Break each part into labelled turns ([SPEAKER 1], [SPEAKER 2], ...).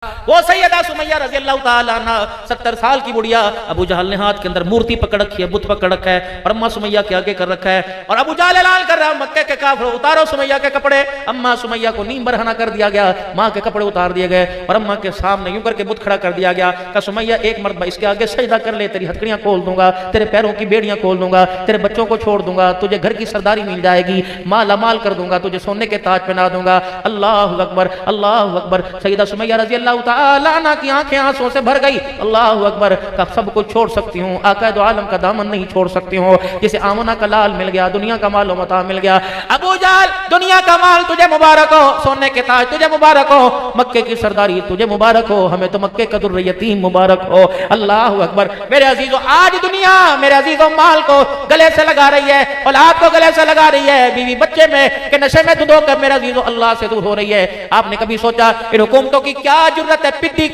[SPEAKER 1] वो सैयदा सुमैया रज़ी अल्लाह ताला अन्हा 70 साल की बुढ़िया, अबू जहल ने हाथ के अंदर मूर्ति पकड़ रखी है, बुत पकड़ रखा है और अम्मा सुमैया के आगे कर रखा है और अबू जहल ऐलान कर रहा है मक्के के काफिरों उतारो सुमैया के कपड़े। अम्मा सुमैया को नीम बरहना कर दिया गया, माँ के कपड़े उतार दिए गए और अम्मा के सामने यूं करके बुत खड़ा कर दिया गया। कहा सुमैया एक मरतबा इसके आगे सजदा कर ले, तेरी हथकड़ियां खोल दूंगा, तेरे पैरों की बेड़ियां खोल दूंगा, तेरे बच्चों को छोड़ दूंगा, तुझे घर की सरदारी मिल जाएगी, माला माल कर दूंगा, तुझे सोने के ताज पहना दूंगा। अल्लाह अकबर अल्लाह अकबर। सैयदा सुमैया रज़ी अल्लाह ताला अन्हा की आंखें आंसुओं से भर गई। अल्लाह अकबर। का सब कुछ छोड़ सकती हूँ, आका दो आलम का दामन नहीं छोड़ सकती हूँ। जिसे आमना का लाल मिल गया, दुनिया का माल मता मिल गया। अबू जहल दुनिया का माल तुझे मुबारक हो, सोने के ताज तुझे मुबारक हो, मक्के की सरदारी तुझे मुबारक हो, हमें तो मक्के का दुर्र यतीम मुबारक हो। अल्लाह अकबर। मेरे अजीजों आज दुनिया मेरे अजीजों माल को गले से लगा रही है, औलाद को गले से लगा रही है, बीवी बच्चे में के नशे में धुधो कर मेरे अजीजों अल्लाह से दूर हो रही है। आपने कभी सोचा इन हुकूमतों की क्या जरूरत है,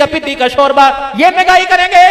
[SPEAKER 1] पिद्दी का शोरबा ये महंगाई करेंगे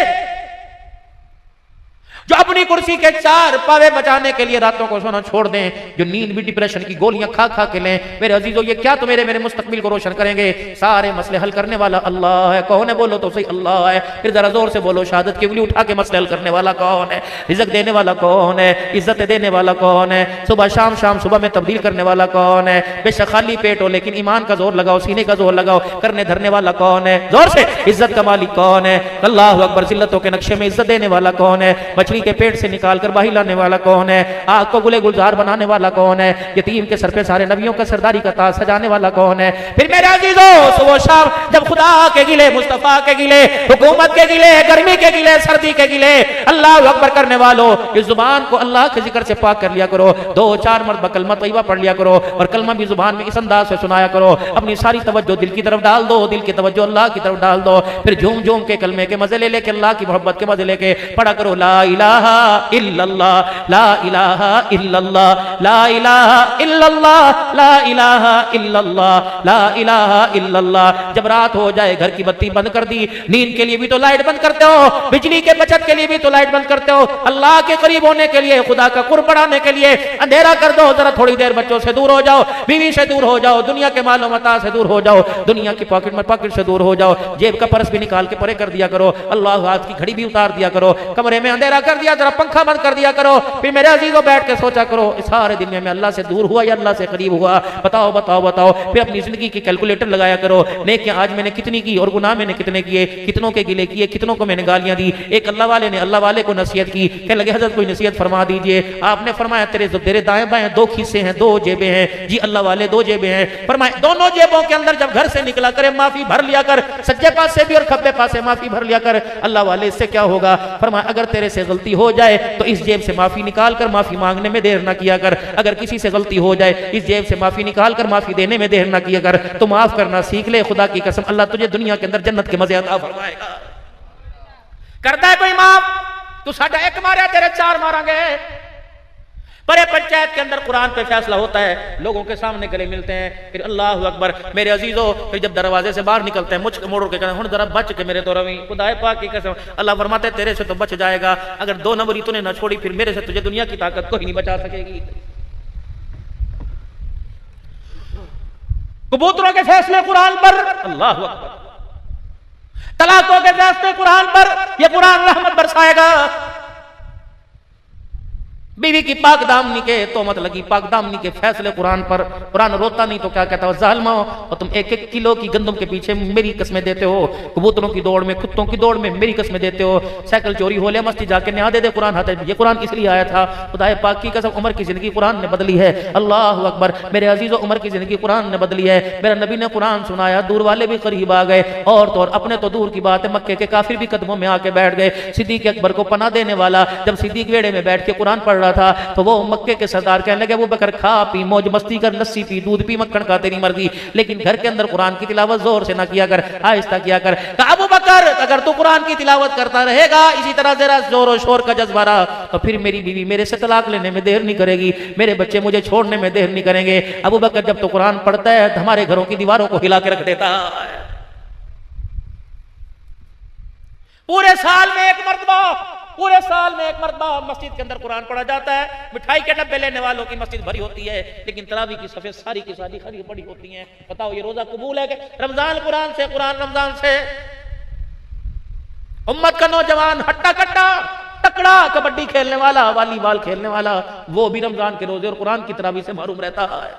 [SPEAKER 1] जो अपनी कुर्सी के चार पावे बचाने के लिए रातों को सोना छोड़ दें, जो नींद भी डिप्रेशन की गोलियां खा खा के लें। मेरे अजीजों ये क्या तो मेरे मुस्तकबिल को रोशन करेंगे। सारे मसले हल करने वाला अल्लाह है। कौन है बोलो तो सही, अल्लाह है। फिर जरा जोर से बोलो शहादत की उंगली उठा के मसले हल करने वाला कौन है, रिज़्क़ देने वाला कौन है, इज्जत देने वाला कौन है, सुबह शाम शाम सुबह में तब्दील करने वाला कौन है। बेशक खाली पेट हो लेकिन ईमान का जोर लगाओ, सीने का जोर लगाओ, करने धरने वाला कौन है, जोर से इज्जत का मालिक कौन है। अल्लाह अकबर। जिल्लतों के नक्शे में इज्जत देने वाला कौन है, मछली के पेट से निकाल कर बाही लाने वाला कौन है, आग को गुले गुलजार बनाने वाला कौन है, यतीम के सर पे सारे नबियों का सरदारी का ताज सजाने वाला कौन है। फिर मेरे अजीजों सुबह शाम जब खुदा के गिले, मुस्तफा के गिले, हुकूमत के गिले, गर्मी के गिले, सर्दी के गिले, अल्लाह अकबर करने वालों इस जुबान को अल्लाह के जिक्र से पाक कर लिया करो। 2-4 मरतबा कलमा तैयबा पढ़ लिया करो और कलमा भी जुबान में इस अंदाज से सुनाया करो। अपनी सारी तवज्जो दिल की तरफ डाल दो, दिल की तवज्जो अल्लाह की तरफ डाल दो। फिर झूम झूम के कलमे के मजे ले लेके, अल्लाह की मोहब्बत के मजे लेके पढ़ा करो ला इलाहा इल्लल्लाह, ला इलाहा इल्लल्लाह, ला इलाहा इल्लल्लाह, ला इलाहा इल्लल्लाह, ला इलाहा इल्लल्लाह। जब रात हो जाए घर की बत्ती बंद कर दी, नींद के लिए भी तो लाइट बंद करते हो, बिजली के बचत के लिए भी तो लाइट बंद करते हो, अल्लाह के करीब होने के लिए, खुदा का कुर्ब बढ़ाने के लिए अंधेरा कर दो। जरा थोड़ी देर बच्चों से दूर हो जाओ, बीवी से दूर हो जाओ, दुनिया के मालो मता से दूर हो जाओ, दुनिया की पॉकेट से दूर हो जाओ, जेब का पर्स भी निकाल के परे कर दिया करो, अल्लाह हाथ की घड़ी भी उतार दिया करो, कमरे में अंधेरा कर दिया, जरा पंखा बंद कर दिया करो। फिर मेरे अजीजों बैठ के सोचा करो इस सारे दिन में मैं अल्लाह से दूर हुआ या अल्लाह से करीब हुआ, बताओ बताओ बताओ। फिर अपनी जिंदगी की कैलकुलेटर लगाया करो, नेकियां आज मैंने कितनी की और गुनाह मैंने कितने किए, कितनों के गिले किए, कितनों को मैंने गालियां दी। एक अल्लाह वाले ने अल्लाह वाले को नसीहत की, कहने लगे हजरत कोई नसीहत फरमा दीजिए। आपने फरमाया तेरे दाएं बाएं 2 खीसे हैं, 2 जेबें हैं। जी अल्लाह वाले 2 जेबें हैं। फरमाए दोनों जेबों के अंदर जब घर से निकला करे माफी भर लिया कर, सज्जे पास से भी और खब्बे पास से माफी भर लिया कर। अल्लाह वाले इससे क्या होगा? फरमाया अगर तेरे से गलती हो जाए तो इस जेब से माफी निकाल कर माफी मांगने में देर ना किया कर। अगर किसी से गलती हो जाए इस जेब से माफी निकाल कर माफी देने में देर ना किया कर। तो माफ करना सीख ले, खुदा की कसम अल्लाह तुझे दुनिया के अंदर जन्नत के मजे अता फरमाएगा। करता है कोई माफ? तू साडा एक मारा तेरे 4 मारांगे। पर पंचायत के अंदर कुरान पे फैसला होता है, लोगों के सामने गले मिलते हैं। फिर अल्लाह अकबर। मेरे अजीजों फिर जब दरवाजे से बाहर निकलते हैं मुझ मोड़ के कहते हैं जरा बच के मेरे तो रवि, खुदा पाक की कसम अल्लाह फरमाते तेरे से तो बच जाएगा, अगर 2 नंबरी तूने ना छोड़ी फिर मेरे से तुझे दुनिया की ताकत कोई नहीं बचा सकेगी। कबूतरों के फैसले कुरान पर, अल्लाह अकबर। तलाकों के फैसले कुरान पर, यह कुरान रहमत बरसाएगा। बीवी की पाक दामनी के तोहमत लगी, पाक दामनी के फैसले कुरान पर। कुरान रोता नहीं तो क्या कहता हो, जालिमो और तुम 1-1 किलो की गंदम के पीछे मेरी कसमें देते हो, कबूतरों की दौड़ में, कुत्तों की दौड़ में मेरी कसमें देते हो, साइकिल चोरी हो ले मस्ती जाके न्याय दे दे कुरान हाथ। ये कुरान किस लिए आया था? खुदा पाक की कसम उमर की जिंदगी कुरान ने बदली है। अल्लाह अकबर। मेरे अजीजों उमर की जिंदगी कुरान ने बदली है। मेरा नबी ने कुरान सुनाया, दूर वाले भी करीब आ गए, और तो और अपने तो दूर की बात है मक्के के काफिर भी कदमों में आके बैठ गए। सिद्दीक अकबर को पनाह देने वाला जब सिद्दीक वेड़े में बैठ के कुरान पढ़ था तो वो मक्के के सरदार कहने लगे अबू बकर खा पी, मौज मस्ती कर, लस्सी पी, दूध पी, मक्खन खा, तेरी मर्जी, लेकिन घर के अंदर कुरान की तिलावत जोर से ना किया कर, आहिस्ता किया कर। अबू बकर अगर तू कुरान की तिलावत करता रहेगा इसी तरह जरा जोर और शोर का जज्बा रहा तो फिर मेरी बीवी मेरे से तलाक लेने में देर नहीं करेगी, मेरे बच्चे मुझे छोड़ने में देर नहीं करेंगे। अबू बकर जब तो कुरान पढ़ता है हमारे घरों की दीवारों को हिला के रख देता है। पूरे साल में 1 मरतबा पूरे साल में एक मरतबा मस्जिद के अंदर कुरान पढ़ा जाता है। मिठाई के डब्बे लेने वालों की मस्जिद भरी होती है, लेकिन तरावी की सफेद सारी की सारी खड़ी पड़ी होती हैं। बताओ ये रोजा कबूल है कि रमजान कुरान से, कुरान रमजान से? उम्मत का नौजवान हट्टा कट्टा तकड़ा कबड्डी खेलने वाला, वॉलीबॉल खेलने वाला, वो भी रमजान के रोजे और कुरान की तरावी से महरूम रहता है।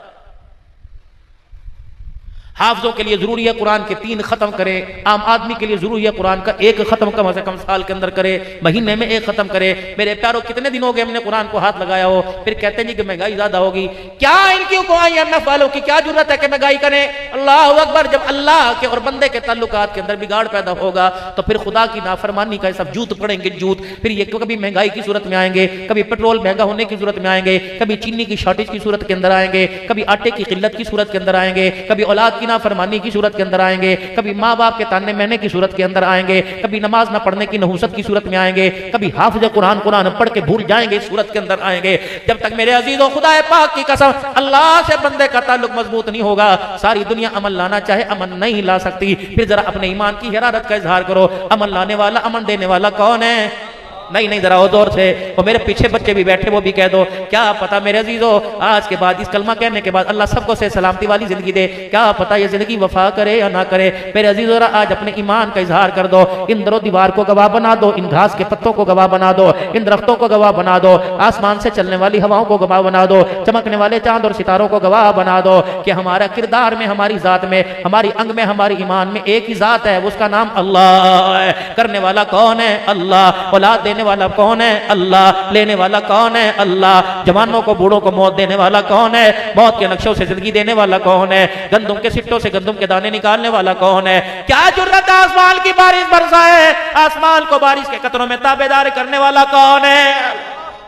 [SPEAKER 1] हाफिजों के लिए जरूरी है कुरान के 3 खत्म करे, आम आदमी के लिए जरूरी है कुरान का 1 खत्म कम से कम साल के अंदर करे, महीने में 1 खत्म करे। मेरे प्यारों कितने दिन हो गए हमने कुरान को हाथ लगाया हो, फिर कहते हैं कि महंगाई ज्यादा होगी। क्या इनकी IMF वालों की क्या जरूरत है कि महंगाई करें? अल्लाह अकबर। जब अल्लाह के और बंदे के ताल्लुकात के अंदर बिगाड़ पैदा होगा तो फिर खुदा की नाफरमानी का सब जूत पड़ेंगे जूत। फिर ये कभी महंगाई की सूरत में आएंगे, कभी पेट्रोल महंगा होने की सूरत में आएंगे, कभी चीनी की शॉर्टेज की सूरत के अंदर आएंगे, कभी आटे की किल्लत की सूरत के अंदर आएंगे, कभी औलाद की नाफरमानी की सूरत के अंदर आएंगे, कभी माँ बाप के ताने महने की सूरत के अंदर आएंगे, कभी नमाज ना पढ़ने की नहुसत की सूरत में आएंगे, कभी हाफिज कुरान पढ़ के भूल जाएंगे सूरत के अंदर आएंगे। जब तक मेरे अजीजों खुदा पाक की कसम अल्लाह से बंदे का ताल्लुक मजबूत नहीं होगा, सारी दुनिया अमन लाना चाहे अमन नहीं ला सकती। फिर जरा अपने ईमान की हरारत का इजहार करो। अमन लाने वाला, अमन देने वाला कौन है? नहीं, जरा और जोर से। और मेरे पीछे बच्चे भी बैठे, वो भी कह दो। क्या पता मेरे अजीजों आज के बाद, इस कलमा कहने के बाद अल्लाह सबको से सलामती वाली जिंदगी दे। क्या पता ये जिंदगी वफा करे या ना करे। मेरे अजीजों आज अपने ईमान का इजहार कर दो। इन दरो दीवार को गवाह बना दो, इन घास के पत्तों को गवाह बना दो, इन दरख्तों को गवाह बना दो, आसमान से चलने वाली हवाओं को गवाह बना दो, चमकने वाले चांद और सितारों को गवाह बना दो कि हमारा किरदार में, हमारी जात में, हमारी अंग में, हमारी ईमान में एक ही जात है, उसका नाम अल्लाह है। करने वाला कौन है? अल्लाह। औलाद देने वाला कौन है? अल्लाह। लेने वाला कौन है? अल्लाह। जवानों को बूढ़ों को मौत देने वाला कौन है? मौत के नक्शों से जिंदगी देने वाला कौन है? गंदुम के सिट्टों से गंदुम के दाने निकालने वाला कौन है? क्या जुर्रत आसमान की बारिश बरसाए, आसमान को बारिश के कतरों में ताबेदार करने वाला कौन है?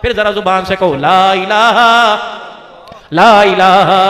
[SPEAKER 1] फिर जरा जुबान से कहो ला इलाहा ला इलाहा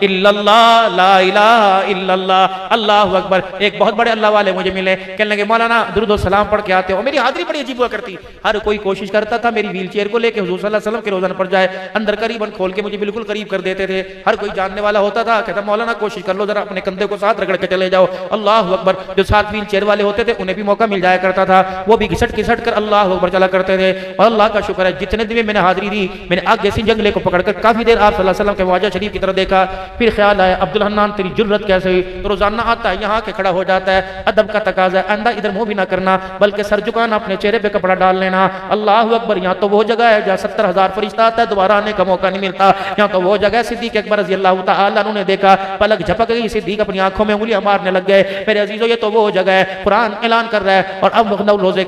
[SPEAKER 1] इल्लल्लाह, ला इलाहा इल्लल्लाह, अल्लाहु अकबर। एक बहुत बड़े अल्लाह वाले मुझे मिले, कहने लगे मौलाना दुरूद और सलाम पढ़ के आते हो। मेरी हाजिरी बड़ी अजीब हुआ करती, हर कोई कोशिश करता था मेरी व्हील चेयर को लेके हुजूर सल्लल्लाहु अलैहि वसल्लम के रोजाना पड़ जाए। अंदर करीबन खोल के मुझे बिल्कुल करीब कर देते थे। हर कोई जानने वाला होता था, कहता मौलाना कोशिश कर लो, जरा अपने कंधे को साथ रगड़ के चले जाओ। अल्लाहु अकबर। जो साथ व्हील चेयर वाले होते थे उन्हें भी मौका मिल जाया करता था, वो भी घिसट घिसट कर अल्लाहु अकबर चला करते थे। और अल्लाह का शुक्र है जितने दिन मैंने हाजिरी दी, मैंने आगे से जंगले को पकड़कर काफी देर आप सल्लल्लाहु अलैहि वसल्लम के वाजा शरीफ की तरफ देखा। फिर ख्याल आया अब्दुल हन्नान तेरी जुर्रत कैसे हुई? तो रोजाना आता है यहाँ के खड़ा हो जाता है, अदब का तकाजा है, आंदा इधर मुंह भी ना करना, बल्कि सर झुकाना, अपने चेहरे पे कपड़ा डाल लेना। अल्लाह अकबर। यहाँ तो वो जगह है जहाँ 70,000 फरिश्ता आता है, दोबारा आने का मौका नहीं मिलता। यहाँ तो वो जगह सिद्दीक अकबर रज़ी अल्लाह तआला अन्हु ने देखा, पलक झपक गई, सिद्दीक अपनी आंखों में उंगलियां मारने लग गए। मेरे अजीजों ये तो वो जगह है, कुरान ऐलान कर रहा है। और अब रोजे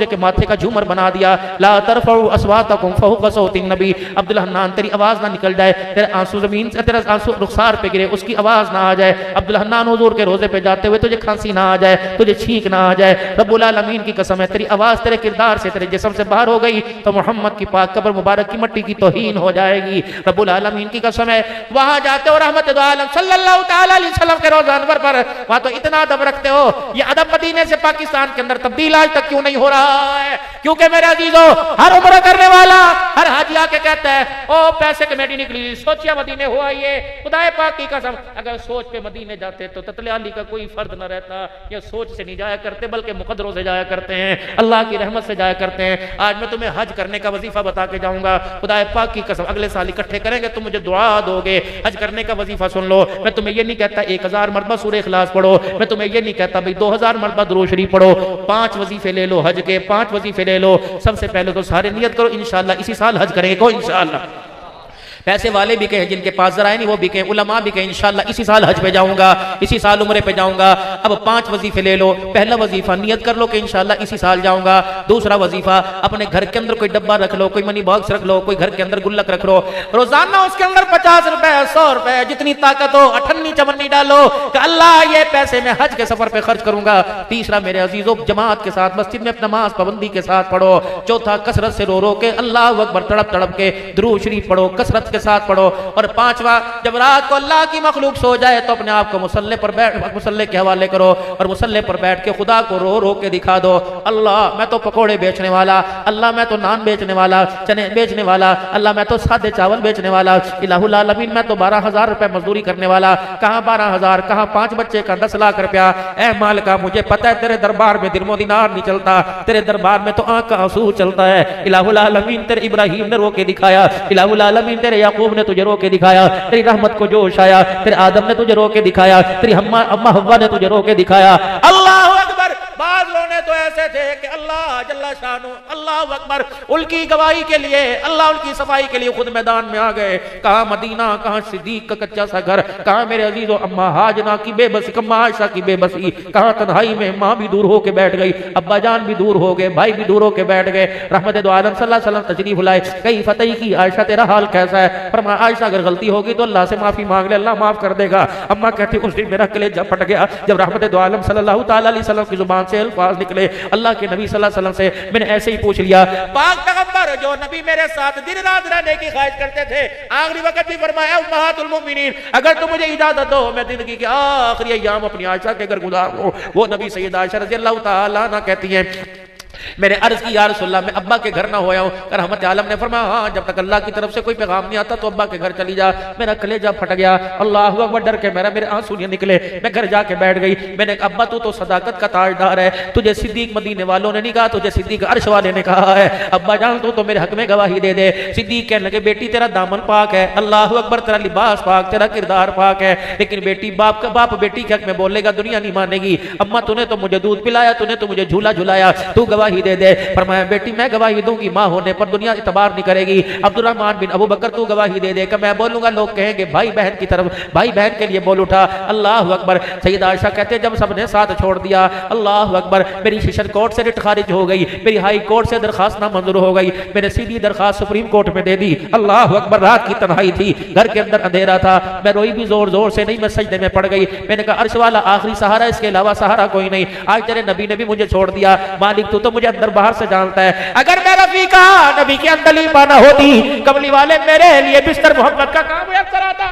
[SPEAKER 1] के माथे का झूमर बना दिया। ला तरफउ अस्वातकुम फौक़ सौतिन नबी। अब्दुल हन्नान तेरी आवाज ना निकल जाए, तेरे आंसू जमीन से, तेरे आंसू रुखसार पे गिरे, उसकी आवाज ना आ जाए। अब्दुल हन्नान हुजूर के रोजे पे जाते हुए तुझे खांसी ना आ जाए, तुझे छींक ना आ जाए। रब्बुल आलमीन की कसम है तेरी आवाज तेरे किरदार से, तेरे जिस्म से बाहर हो गई तो मोहम्मद की पाक कब्र मुबारक की मट्टी की तौहीन हो जाएगी। रब्बुल आलमीन की कसम है वहां जाते हो रहमत दो आलम सल्लल्लाहु तआला अलैहि वसल्लम के रोज़ा अनवर पर, वहां तो इतना अदब रखते हो। ये अदब मदीने से पाकिस्तान के अंदर तब्दील आज तक क्यों नहीं हो रहा है? क्योंकि मेरे अजीजों हर उम्र करने वाला हर हाजी आके कहता है ओ पैसे कमेटी निकली, सोचिया मदीने हुआ ये। खुदा पाक की कसम अगर सोच पे मदीने जाते तो ततल्याली का कोई फर्द न रहता। ये सोच से नहीं जाया करते बल्कि मुकद्दरों से जाया करते हैं, अल्लाह की रहमत से जाया करते हैं। आज मैं तुम्हें हज करने का वजीफा बता के जाऊंगा। खुदा पाक की कसम अगले साल इकट्ठे करेंगे, तुम मुझे दुआ दोगे। हज करने का वजीफा सुन लो। मैं तुम्हें ये नहीं कहता 1000 मरतबा सूरह इखलास पढ़ो, मैं तुम्हें ये नहीं कहता भाई 2000 मरतबा दुरूद शरीफ पढ़ो। 5 वजीफे ले लो, हज के 5 वजीफे ले लो। सबसे पहले तो सारे नियत करो इंशाअल्लाह इसी साल हज करेंगे को इंशाअल्लाह। पैसे वाले भी कहें, जिनके पास जरा नहीं वो भी कहें, उलमा भी कहें इंशाअल्लाह इसी साल हज पे जाऊंगा, इसी साल उम्रे पे जाऊंगा। अब 5 वजीफे ले लो। पहला वजीफा नियत कर लो कि इंशाअल्लाह इसी साल जाऊंगा। दूसरा वजीफा अपने घर के अंदर कोई डब्बा रख लो, कोई मनी बॉक्स रख लो, कोई घर के अंदर गुल्लक रख लो, रोजाना उसके अंदर 50 रुपए 100 रुपए जितनी ताकत हो अठन्नी चवन्नी डालो कि अल्लाह ये पैसे मैं हज के सफर पे खर्च करूंगा। तीसरा मेरे अजीजों जमात के साथ मस्जिद में नमाज पाबंदी के साथ पढ़ो। चौथा कसरत से रो रो के अल्लाह अकबर तड़प तड़प के दुरूद शरीफ पढ़ो, कसरत कसरत के साथ पढ़ो। और पांचवा, जब रात को अल्लाह की मखलूक सो जाए तो अपने आप को मुसल्ले पर बैठ, मुसल्ले के हवाले करो और मुसल्ले पर बैठ के खुदा को रो रो के दिखा दो, अल्लाह मैं तो पकोड़े बेचने वाला, अल्लाह मैं तो नान बेचने वाला, चने बेचने वाला, अल्लाह मैं तो सादे चावल बेचने वाला, इलाहुल आलमीन मैं तो 12,000 रुपए मजदूरी करने वाला, कहाँ 12,000, कहाँ 5 बच्चे का 10 लाख रुपया। ऐ मालिका मुझे पता है तेरे दरबार में दिरमो दिनार नहीं चलता, तेरे दरबार में तो आंख का आंसू चलता है। इलाहुल आलमीन तेरे इब्राहिम ने रो के दिखाया, इलाहुल आलमीन तेरे याकूब ने तुझे रो के दिखाया, तेरी रहमत को जोश आया, तेरे आदम ने तुझे रो के दिखाया, तेरी अम्मा हव्वा ने तुझे रो के दिखाया। अल्लाह अकबर। बाज लोने तो ऐसे थे कि अल्लाह जल्ला शानो, अल्लाह अकबर, उनकी गवाही के लिए, अल्लाह उनकी सफाई के लिए खुद मैदान में आ गए। कहाँ मदीना, कहाँ सिद्दीक का कच्चा सा घर, कहाँ मेरे अजीजों अम्मा हाजना की बेबसी, अम्मा आयशा की बेबसी, कहाँ तन्हाई में माँ भी दूर होके बैठ गई, अब्बा जान भी दूर हो गए, भाई भी दूर होके बैठ गए। रहमत दो आलम सल्लल्लाहु अलैहि वसल्लम तशरीफ लाए, कई फतेह की आयशा तेरा हाल कैसा है? फरमाया आयशा अगर गलती होगी तो अल्लाह से माफी मांग ले, अल्लाह माफ कर देगा। अम्मा कहती उस दिन मेरा कलेजा फट गया जब रहमत दो आलम सल्लल्लाहु अलैहि वसल्लम की जुबान से अल्फाज निकले, अल्लाह के नबी सल्लल्लाहु अलैहि वसल्लम से मैंने ऐसे ही पूछ लिया, पाक पैगंबर जो नबी मेरे साथ दिन रात रहने की ख्वाहिश करते थे, आखिरी वक्त भी फरमाया उम्महातुल मोमिनीन अगर तुम मुझे इजाजत दो मैं जिंदगी के आखिरी अय्याम अपनी आयशा के घर गुजारूं। वो नबी सैयदा आयशा रज़ी अल्लाह तआला अन्हा कहती हैं, मैंने अर्ज की या रसूलल्लाह मैं अब्बा के घर ना होया हूँ। रहमत आलम ने फरमाया हाँ जब तक अल्लाह की तरफ से कोई पैगाम नहीं आता तो अब्बा के घर चली जा। मेरा कलेजा फट गया, अल्लाह अकबर, डर के मेरे आंसू नहीं निकले। मैं घर जाके बैठ गई, मैंने कहा अब्बा तू तो सदाकत का ताजदार है, तुझे सिद्दीक मदीने वालों ने नहीं कहा, तुझे सिद्दीक अर्श वाले ने कहा है। अब्बा जान तू तो मेरे हक में गवाही दे दे। सिद्दीक कहने लगे बेटी तेरा दामन पाक है, अल्लाह अकबर, तेरा लिबास पाक, तेरा किरदार पाक है, लेकिन बेटी बाप बेटी के हक में बोलेगा दुनिया नहीं मानेगी। अम्मा तूने तो मुझे दूध पिलाया, तूने तो मुझे झूला झुलाया, तू गवाही दे दे। फरमाया बेटी मैं गवाही दूंगी, माँ होने पर दुनिया इतबार नहीं करेगी। अब्दुर्रहमान बिन अबू बकर तू गवाही दे दे, कि मैं बोलूंगा लोग कहेंगे भाई बहन की तरफ, भाई बहन के लिए बोल उठा। अल्लाह अकबर। सैयदा आयशा कहते जब सबने साथ छोड़ दिया, अल्लाह अकबर, मेरी सेशन कोर्ट से रिट खारिज हो गई, मेरी हाई कोर्ट से दरखास्त नामंजूर हो गई, मैंने सीधी दरखास्त सुप्रीम कोर्ट में दे दी। अल्लाह अकबर। रात की तन्हाई थी, घर के अंदर अंधेरा था, मैं रोई भी जोर जोर से नहीं, मैं सजदे में पड़ गई। मैंने कहा अर्श वाला आखिरी सहारा, इसके अलावा सहारा कोई नहीं। आज तेरे नबी ने भी मुझे छोड़ दिया, मालिक तू तो मुझे अंदर बाहर से जानता है। अगर मैं रफीका नबी के अंदर लीबा ना होती, कमली वाले मेरे लिए बिस्तर मोहम्मद का काम मुयस्सर आता।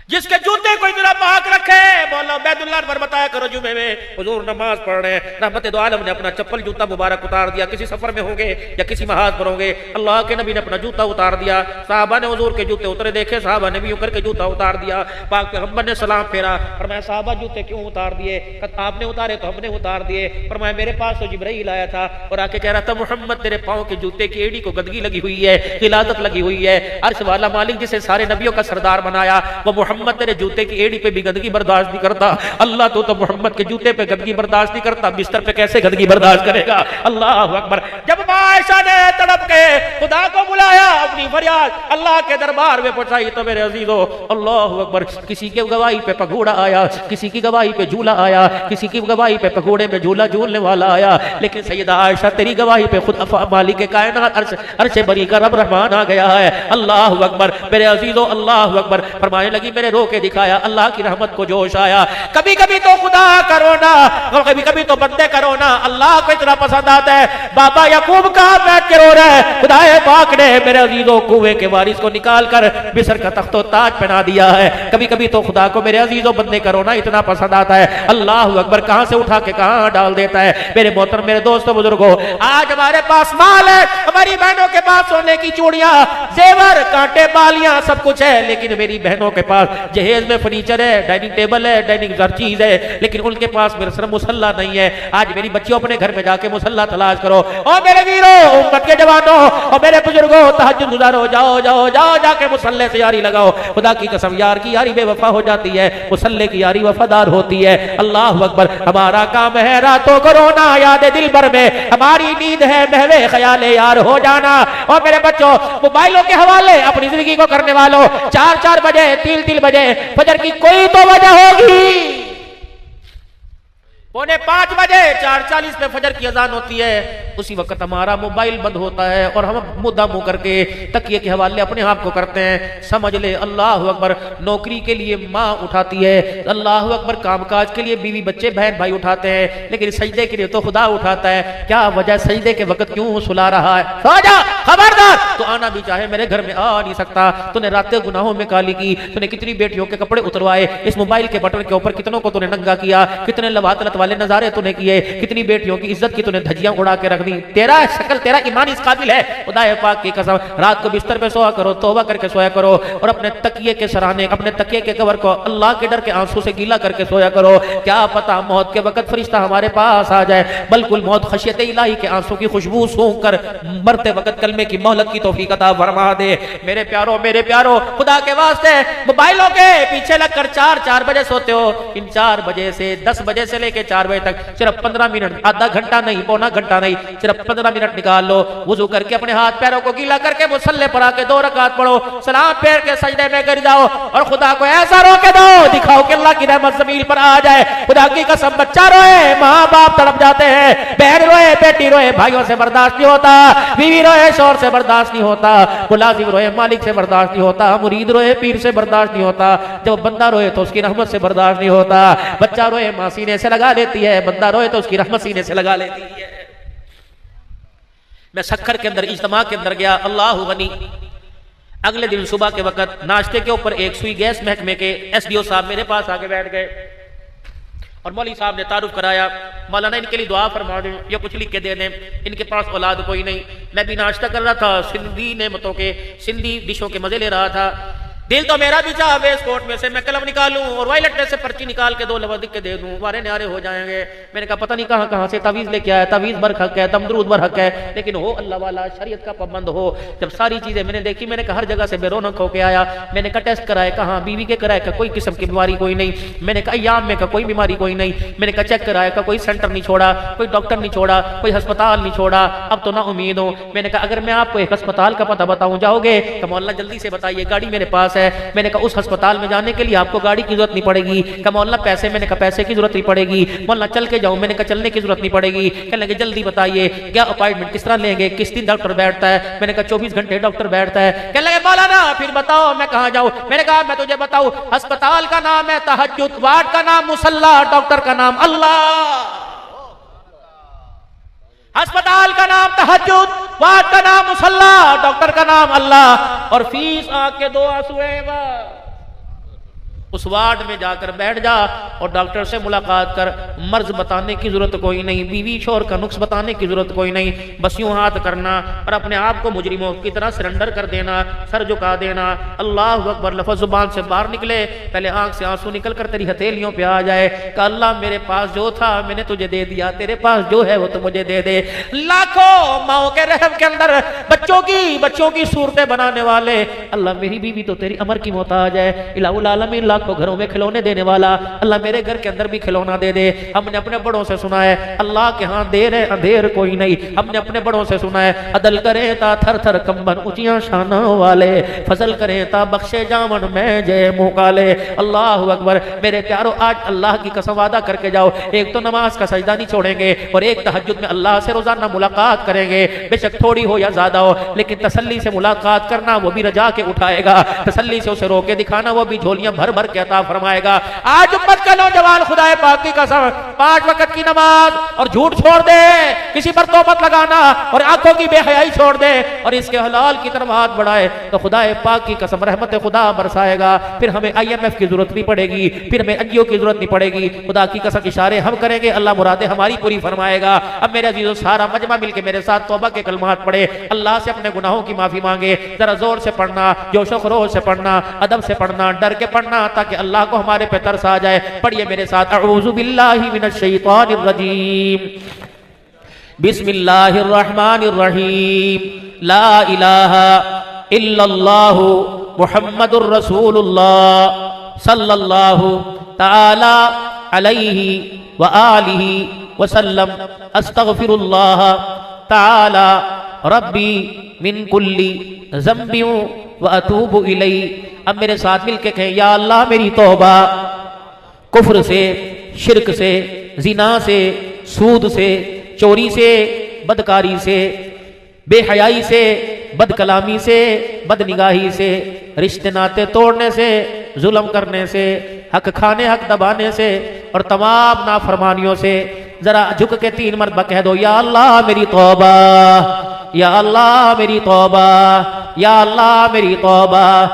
[SPEAKER 1] जिसके जूते कोई जरा पाक रखे, बोलो बैतुल्लाह पर बताया करो जुमे में हुजूर नमाज पढ़ रहे हैं, रहमत दो आलम ने अपना चप्पल जूता मुबारक उतार दिया, किसी सफर में होंगे या किसी महाज पर होंगे, अल्लाह के नबी ने अपना जूता उतार दिया, साहबा ने हुजूर के जूते उतरे देखे, साहबा ने भी ऊपर के जूता उतार दिया, पाक पैगंबर ने सलाम फेरा, फरमाया साहबा जूते क्यों उतार दिए? आपने उतारे तो हमने उतार दिए। फरमाया मेरे पास तो जिब्राइल आया था और आके कह रहा था मुहम्मद तेरे पाँव के जूते की एड़ी को गंदगी लगी हुई है, खिलादत लगी हुई है। अर्श वाला मालिक जिसे सारे नबियों का सरदार बनाया, वो मोहम्मद तेरे जूते की एड़ी पे भी गंदगी बर्दाश्त नहीं करता। अल्लाह तो मोहम्मद के जूते पे गंदगी बर्दाश्त नहीं करता, बिस्तर पे कैसे गंदगी बर्दाश्त करेगा? अल्लाह अकबर। जब आयशा ने तड़प के खुदा को बुलाया, अपनी फरियाद अल्लाह के दरबार में पहुंचाई, तो मेरे अजीजों अल्लाह अकबर, किसी के गवाही पे पगोड़ा आया, किसी की गवाही पे झूला आया, किसी की गवाही पे पगोड़े में झूला झूलने वाला आया, लेकिन सैयदा आयशा तेरी गवाही पे खुद मालिक के कायनात अर्श बरी का रब रहमान आ गया है। अल्लाह अकबर। मेरे अजीजों अल्लाह अकबर। फरमाने लगी मैंने रो के दिखाया, अल्लाह की रहमत को जोश आया। कभी कभी तो खुदा करो ना, कभी कभी तो बंदे करो ना, अल्लाह को इतना पसंद आता है। बाबा याकूब कहाँ बैठ के रो रहा है, खुदाए पाक ने मेरे अजीजों कुएं के वारिस को निकाल कर मिस्र का तख्तो ताज पहना दिया है। कभी कभी तो खुदा को मेरे अजीजों बंदे करो ना इतना पसंद आता है। अल्लाह अकबर। कहां से उठा के कहां डाल देता है। मेरे मोहतरम मेरे दोस्तों बुजुर्गों, आज हमारे पास माल है, हमारी बहनों के पास सोने की चूड़ियां, जेवर, कांटे, बालियां, सब कुछ है, लेकिन मेरी बहनों के पास जहेज में फर्नीचर है, डाइनिंग टेबल है, डाइनिंग हर चीज है, लेकिन उनके पास मेरे सर मुसल्ला नहीं है। आज मेरी बच्चियों अपने घर में जाके मुसल्ला तलाश करो। और मेरे वीरों, उम्मत के जवानों और मेरे बुजुर्गों, तहज्जुद गुजारो, जाओ जाओ जाओ जाके मुसल्ले से यारी लगाओ। खुदा की कसम यार की यारी बेवफा हो जाती है, मुसल्ले की यारी वफादार होती है। अल्लाह अकबर। हमारा काम है रातों को रोना याद दिल भर में, हमारी नींद है महवे ख्याले यार हो जाना। और मेरे बच्चों, मोबाइलों के हवाले अपनी जिंदगी को करने वालों, 4-4 बजे 3-3 बजे फजर की कोई तो वजह होगी, 4:45 बजे 4:40 पे फजर की अजान होती है, उसी वक्त हमारा मोबाइल बंद होता है और हम मुद्दा मुंह करके तकिए के हवाले अपने आप को करते हैं। समझ ले अल्लाह अकबर, नौकरी के लिए माँ उठाती है, अल्लाह अकबर, कामकाज के लिए बीवी बच्चे बहन भाई उठाते हैं, लेकिन सजदे के लिए तो खुदा उठाता है। क्या वजह, सजदे के वक्त क्यों सुला रहा है? सो जा, खबरदार। यार तो आना भी चाहे मेरे घर में आ नहीं सकता। तूने रातें गुनाहों में काली की, तूने कितनी बेटियों के कपड़े उतरवाए, इस मोबाइल के बटन के ऊपर कितनों को तूने नंगा किया, कितने लवातलत वाले नजारे तूने किए, कितनी बेटियों की इज्जत की तूने धज्जियां उड़ा के रख दी। तेरा शक्ल, तेरा ईमान इस काबिल है, खुदा पाक की कसम। रात को बिस्तर पे सोया करो, तौबा करके सोया करो और अपने तकिए के सराहने, अपने तकिए के कवर को अल्लाह के डर के आंसू से गीला करके सोया करो। क्या पता मौत के वक्त फरिश्ता हमारे पास आ जाए, बिल्कुल मौत खशियत इलाही के आंसू की खुशबू सूंघ कर मरते वक्त कलमे की मोहलत की तौफीक अता फरमा दे। मेरे प्यारो खुदा के वास्ते मोबाइलों के पीछे लगकर 4 बजे सोते हो। इन 4 बजे से 10 बजे से लेके 4 बजे तक सिर्फ 15 मिनट, आधा घंटा नहीं, पौना घंटा नहीं, सिर्फ 15 मिनट निकाल लो। वुजू करके अपने हाथ पैरों को गीला करके मुसल्ले पर आके 2 रकात पढ़ो, सलाम फेर के सजदे में गिर जाओ और खुदा को ऐसा रोके दो, दिखाओ कि अल्लाह की रहमत ज़मीन पर आ जाए। खुदा की कसम, बच्चा रोए, माँ बाप तड़प जाते हैं, बहन रोए, बेटी रोए, भाइयों से बर्दाश्त नहीं होता, बीवी रोए, शौहर से बर्दाश्त नहीं होता, मुलाजिम रोए, मालिक से बर्दाश्त नहीं होता, मुरीद रोए, पीर से बर्दाश्त नहीं होता, जब बंदा रोए तो उसकी रहमत से बर्दाश्त नहीं होता। बच्चा रोए माँ सीने से लगा लेती है, बंदा रोए तो उसकी रहमत सीने से लगा लेती है। मैं सखर के अंदर इज्तिमा के अंदर गया, अल्लाह गनी। अगले दिन सुबह के वक्त नाश्ते के ऊपर एक सुई गैस महकमे के SDO साहब मेरे पास आके बैठ गए और मौलवी साहब ने तारुफ कराया, मौलाना इनके लिए दुआ फरमा दें, ये कुछ लिख के दे दें, इनके पास औलाद कोई नहीं। मैं भी नाश्ता कर रहा था, सिंधी नेमतों के, सिंधी डिशों के मजे ले रहा था। दिल तो मेरा भी चाह वेस्ट कोट में से मैं कलम निकालूं और वायलेट में से पर्ची निकाल के 2 लफ्ज़ लिख के दे दूं, वारे न्यारे हो जाएंगे। मैंने कहा पता नहीं कहां कहां से तावीज़ लेके आया, तावीज़ बर हक है, तमदरूद बर हक है, लेकिन हो अल्लाह वाला, शरीयत का पाबंद हो। जब सारी चीजें मैंने देखी, मैंने कहा हर जगह से बेरौनक होके आया। मैंने कहा टेस्ट कराए, कहा बीवी के कराए, का कोई किस्म की बीमारी कोई नहीं। मैंने कहा अय्याम में का कोई बीमारी कोई नहीं। मैंने कहा चेक कराया, का कोई सेंटर नहीं छोड़ा, कोई डॉक्टर नहीं छोड़ा, कोई अस्पताल नहीं छोड़ा। अब तो ना उम्मीद हो। मैंने कहा अगर मैं आपको एक अस्पताल का पता बताऊं जाओगे? तो मौलाना जल्दी से बताइए, गाड़ी मेरे पास है। मैंने कहा उस अस्पताल में जाने के लिए आपको गाड़ी की जरूरत नहीं पड़ेगी। कहा मौलाना पैसे? मैंने कहा पैसे की जरूरत नहीं पड़ेगी। मौलाना चल के जाऊं? मैंने कहा चलने की जरूरत नहीं पड़ेगी। कहने लगे जल्दी बताइए क्या अपॉइंटमेंट किस तरह लेंगे, किस दिन डॉक्टर बैठता है? मैंने कहा 24 घंटे डॉक्टर बैठता है। कहने लगे मौलाना फिर बताओ मैं कहां जाऊं? मैंने कहा मैं तुझे बताऊं, अस्पताल का नाम है तहज्जुद, वार्ड का नाम मुसल्ला, डॉक्टर का नाम अल्लाह। अस्पताल का नाम तहज्जुद, वार्ड का नाम मुसल्ला, डॉक्टर का नाम अल्लाह। और फीस आके 2 आंसू है बस। उस वार्ड में जाकर बैठ जा और डॉक्टर से मुलाकात कर। मर्ज बताने की जरूरत कोई नहीं, बीवी शोर का नुक्स बताने की जरूरत कोई नहीं, बस यूं हाथ करना और अपने आप को मुजरिमों की तरह सरेंडर कर देना, सर झुका देना। अल्लाह अकबर लफ्ज़ जुबान से बाहर निकले, पहले आंख से आंसू निकल कर तेरी हथेलियों पे आ जाए कि अल्लाह मेरे पास जो था मैंने तुझे दे दिया, तेरे पास जो है वो तो मुझे दे दे। लाखों माओ के रहम के अंदर बच्चों की सूरतें बनाने वाले, अल्लाह मेरी बीवी तो तेरी अमर की मोहताज है। इलाहुल आलमीन लाखों घरों में खिलौने देने वाला, अल्लाह मेरे घर के अंदर भी खिलौना दे दे। हमने अपने बड़ों से सुना है अल्लाह के यहाँ देर है अंधेर कोई नहीं। हमने अपने बड़ों से सुना है अदल करे ता थर थर कंबन ऊंचियां शाना वाले, फजल करे ता बख्शे जामन में जय मुँह काले। अल्लाह अकबर। मेरे प्यारो आज अल्लाह की कसम वादा करके जाओ, एक तो नमाज का सजदा नहीं छोड़ेंगे और एक तहज्जुद में अल्लाह से रोजाना मुलाकात करेंगे। बेशक थोड़ी हो या ज्यादा हो, लेकिन तसल्ली से मुलाकात करना, वो भी रजा के उठाएगा। तसल्ली से उसे रोके दिखाना, वो भी झोलियां भर भर के अता फरमाएगा। आज उम्मत का नौजवान खुदाए पाक की कसम 5 वक्त की नमाज और झूठ छोड़ दे, किसी पर तोहमत लगाना और आंखों की बेहयाई छोड़ दे और इसके हलाल की तरफ हाथ बढ़ाए तो खुदाए पाक की कसम रहमत खुदा बरसाएगा। फिर हमें IMF की जरूरत नहीं पड़ेगी, फिर हमें NGO की जरूरत नहीं पड़ेगी। खुदा की कसम इशारे हम करेंगे, अल्लाह मुरादे हमारी पूरी फरमाएगा। अब मेरे अजीजों सारा मजमा मिलके मेरे साथ तौबा के कलमात पढ़े, अल्लाह से अपने गुनाहों की माफी मांगे। जरा जोर से पढ़ना, जोशो खरोश से पढ़ना, अदब से पढ़ना, डर के पढ़ना, ताकि अल्लाह को हमारे पे तरस आ जाए। पढ़िए मेरे साथ, अऊज़ु बिल्लाहि मिनश शैतानिर रजीम, बिस्मिल्लाहिर रहमानिर रहीम, ला इलाहा इल्लल्लाहु मुहम्मदुर रसूलुल्लाह सल्लल्लाहु ताला अलैहि व आलिहि वसल्लम, अस्तगफिरुल्लाह ताला रब्बी मिन कुल्ली ज़ंबिन व अतूबु इलैहि। अब मेरे साथ मिलके कहें, या अल्लाह मेरी तौबा कुफ्र से, शिरक से, जिना से, सूद से, चोरी से, बदकारी से, बेहयाई से, बदकलामी से, बदनिगाही से, रिश्ते नाते तोड़ने से, जुल्म करने से, हक खाने हक दबाने से और तमाम नाफरमानियों से। जरा झुक के 3 मरतबा कह दो, या अल्लाह मेरी तौबा, या अल्लाह मेरी तौबा, या अल्लाह मेरी तौबा।